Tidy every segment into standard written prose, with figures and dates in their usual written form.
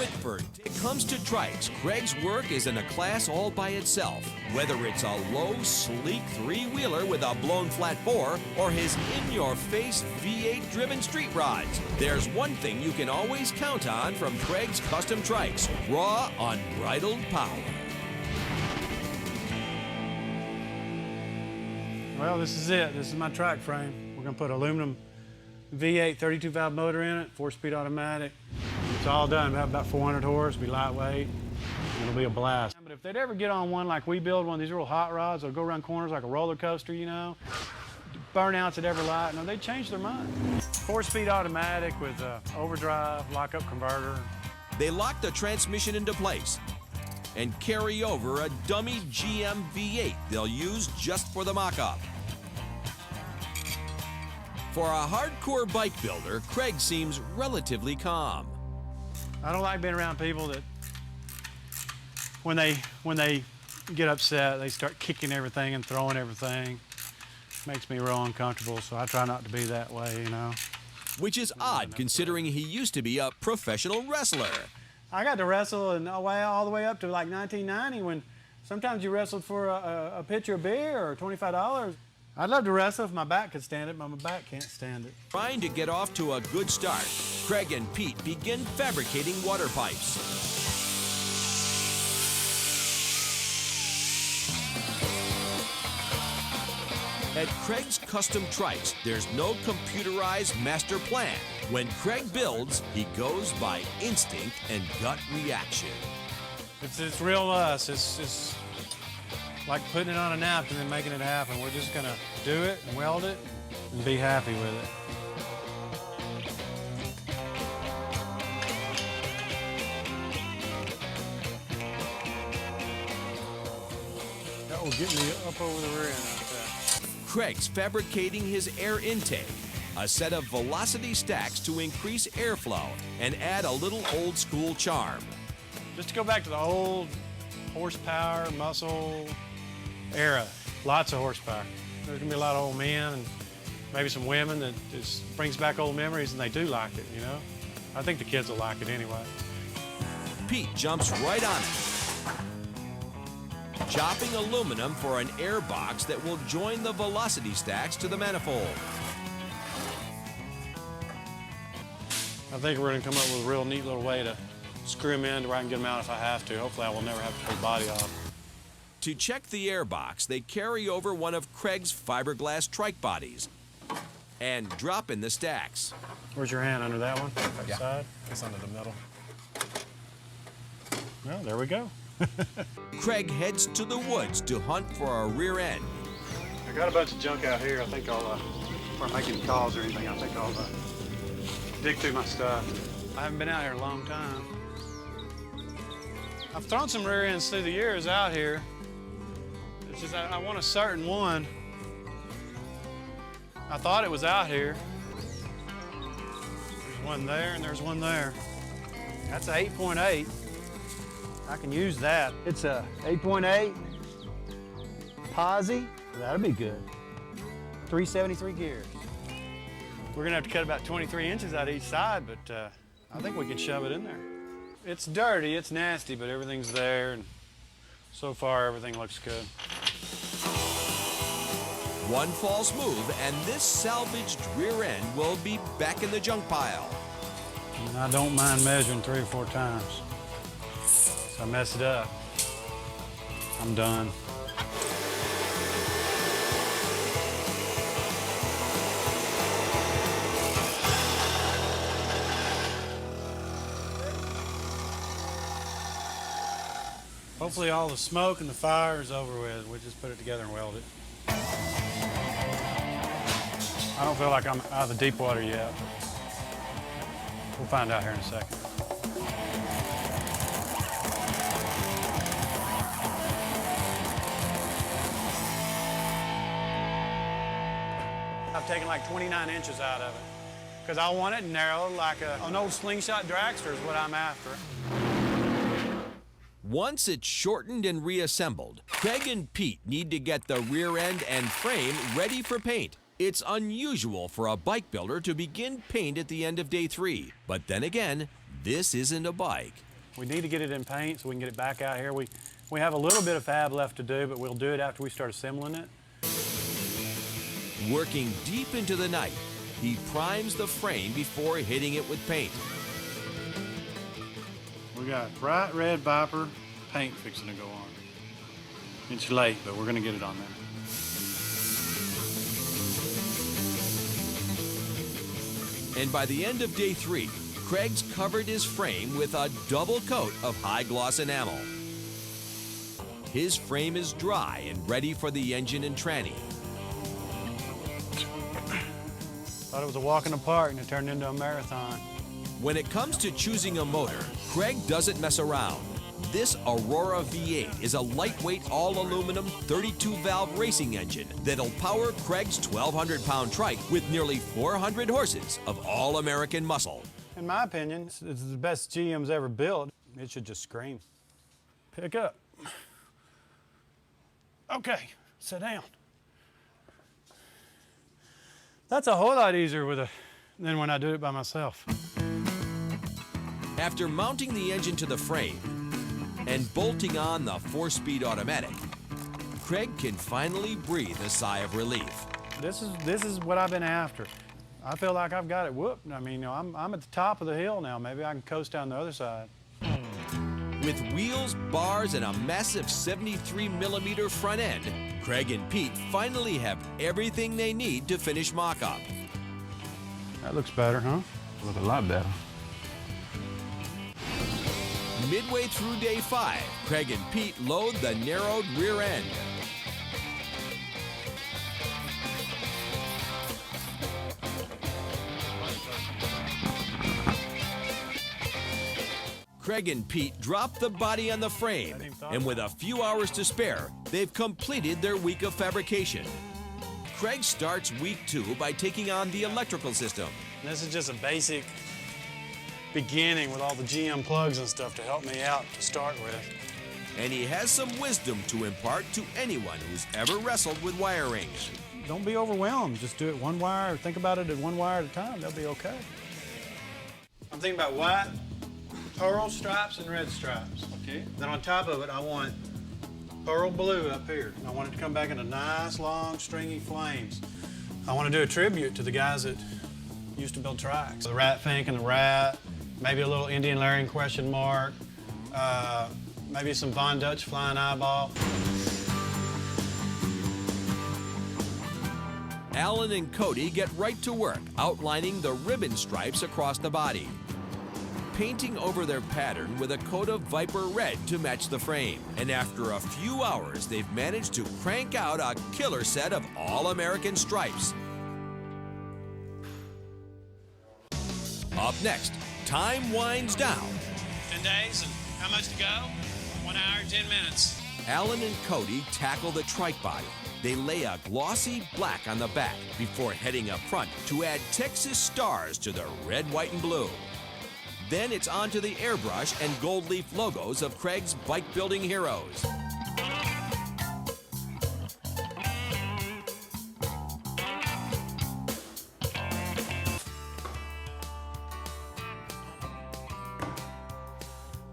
Whitford. It comes to trikes, Craig's work is in a class all by itself. Whether it's a low, sleek three-wheeler with a blown flat bore or his in-your-face V8-driven street rods, there's one thing you can always count on from Craig's custom trikes: raw, unbridled power. Well, this is it. This is my trike frame. We're gonna put aluminum V8 32 valve motor in it, 4-speed automatic. It's all done, about 400 horse, be lightweight. It'll be a blast. But if they'd ever get on one like we build, one of these real hot rods, they'll go around corners like a roller coaster, you know, burnouts at every light, no, they'd change their mind. 4-speed automatic with overdrive, lock-up converter. They lock the transmission into place and carry over a dummy GM V8 they'll use just for the mock-up. For a hardcore bike builder, Craig seems relatively calm. I don't like being around people that when they get upset, they start kicking everything and throwing everything. Makes me real uncomfortable, so I try not to be that way, you know. Which is odd considering he used to be a professional wrestler. I got to wrestle all the way up to like 1990 when sometimes you wrestled for a pitcher of beer or $25. I'd love to wrestle if my back could stand it, but my back can't stand it. Trying to get off to a good start, Craig and Pete begin fabricating water pipes. At Craig's Custom Trikes, there's no computerized master plan. When Craig builds, he goes by instinct and gut reaction. It's real us. It's like putting it on a napkin and making it happen. We're just gonna do it and weld it and be happy with it. That will get me up over the rear end like that. Craig's fabricating his air intake, a set of velocity stacks to increase airflow and add a little old school charm. Just to go back to the old horsepower, muscle era, lots of horsepower. There's gonna be a lot of old men and maybe some women that just brings back old memories, and they do like it, you know? I think the kids will like it anyway. Pete jumps right on it, chopping aluminum for an air box that will join the velocity stacks to the manifold. I think we're gonna come up with a real neat little way to screw them in to where I can get them out if I have to. Hopefully I will never have to pull the body off. To check the air box, they carry over one of Craig's fiberglass trike bodies and drop in the stacks. Where's your hand? Under that one? Yeah. Side? It's under the middle. Well, there we go. Craig heads to the woods to hunt for a rear end. I got a bunch of junk out here. I think I'll, before I make any calls or anything, I think I'll dig through my stuff. I haven't been out here a long time. I've thrown some rear ends through the years out here. It's just I want a certain one. I thought it was out here. There's one there and there's one there. That's a 8.8. I can use that. It's a 8.8 Posi. That'll be good. 373 gears. We're gonna have to cut about 23 inches out each side, but I think we can shove it in there. It's dirty, it's nasty, but everything's there, and so far everything looks good. One false move, and this salvaged rear end will be back in the junk pile. And I don't mind measuring 3 or 4 times. So I mess it up, I'm done. Hopefully all the smoke and the fire is over with. We'll just put it together and weld it. I don't feel like I'm out of the deep water yet. We'll find out here in a second. I've taken like 29 inches out of it because I want it narrow like an old slingshot dragster is what I'm after. Once it's shortened and reassembled, Craig and Pete need to get the rear end and frame ready for paint. It's unusual for a bike builder to begin paint at the end of day 3, but then again, this isn't a bike. We need to get it in paint so we can get it back out here. We have a little bit of fab left to do, but we'll do it after we start assembling it. Working deep into the night, he primes the frame before hitting it with paint. We got bright red Viper paint fixing to go on. It's late, but we're gonna get it on there. And by the end of day 3, Craig's covered his frame with a double coat of high-gloss enamel. His frame is dry and ready for the engine and tranny. Thought it was a walk in the park and it turned into a marathon. When it comes to choosing a motor, Craig doesn't mess around. This Aurora V8 is a lightweight all-aluminum 32-valve racing engine that'll power Craig's 1,200-pound trike with nearly 400 horses of all-American muscle. In my opinion, it's the best GM's ever built. It should just scream. Pick up. Okay, sit down. That's a whole lot easier than when I do it by myself. After mounting the engine to the frame and bolting on the 4-speed automatic, Craig can finally breathe a sigh of relief. This is what I've been after. I feel like I've got it whooped. I mean, I'm at the top of the hill now. Maybe I can coast down the other side. With wheels, bars, and a massive 73mm front end, Craig and Pete finally have everything they need to finish mock-up. That looks better, huh? Look a lot better. Midway through day 5, Craig and Pete load the narrowed rear end. Craig and Pete drop the body on the frame, and with a few hours to spare, they've completed their week of fabrication. Craig starts week 2 by taking on the electrical system. This is just a basic beginning with all the GM plugs and stuff to help me out to start with. And he has some wisdom to impart to anyone who's ever wrestled with wiring. Don't be overwhelmed. Just do it one wire, or think about it at one wire at a time. They'll be okay. I'm thinking about white, pearl stripes, and red stripes. Okay. Then on top of it, I want pearl blue up here. I want it to come back into nice, long, stringy flames. I want to do a tribute to the guys that used to build trikes. The rat fink and the rat, maybe a little Indian Larry question mark, maybe some Von Dutch flying eyeball. Alan and Cody get right to work outlining the ribbon stripes across the body, painting over their pattern with a coat of Viper red to match the frame. And after a few hours, they've managed to crank out a killer set of all-American stripes. Up next, time winds down. 10 days and how much to go? 1 hour, 10 minutes. Alan and Cody tackle the trike body. They lay a glossy black on the back before heading up front to add Texas stars to the red, white, and blue. Then it's on to the airbrush and gold leaf logos of Craig's bike-building heroes.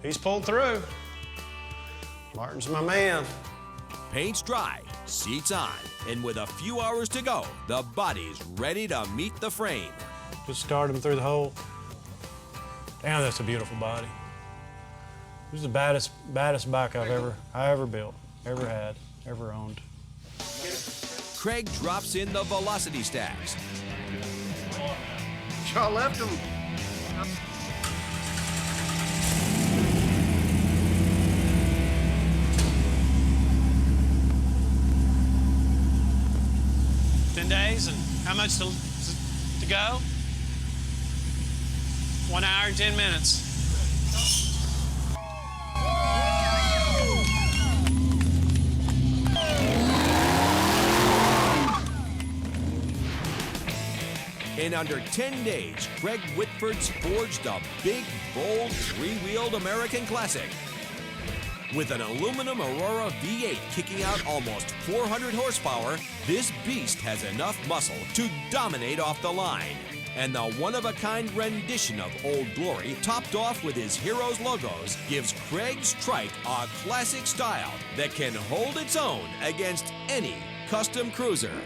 He's pulled through. Martin's my man. Paint's dry, seats on, and with a few hours to go, the body's ready to meet the frame. Just start him through the hole. Damn, that's a beautiful body. This is the baddest bike I ever built, ever had, ever owned. Craig drops in the velocity stacks. Y'all left him. Days and how much to go? 1 hour and 10 minutes. In under 10 days, Craig Whitford's forged a big, bold, three-wheeled American classic. With an aluminum Aurora V8 kicking out almost 400 horsepower, this beast has enough muscle to dominate off the line. And the one-of-a-kind rendition of Old Glory, topped off with his hero's logos, gives Craig's trike a classic style that can hold its own against any custom cruiser.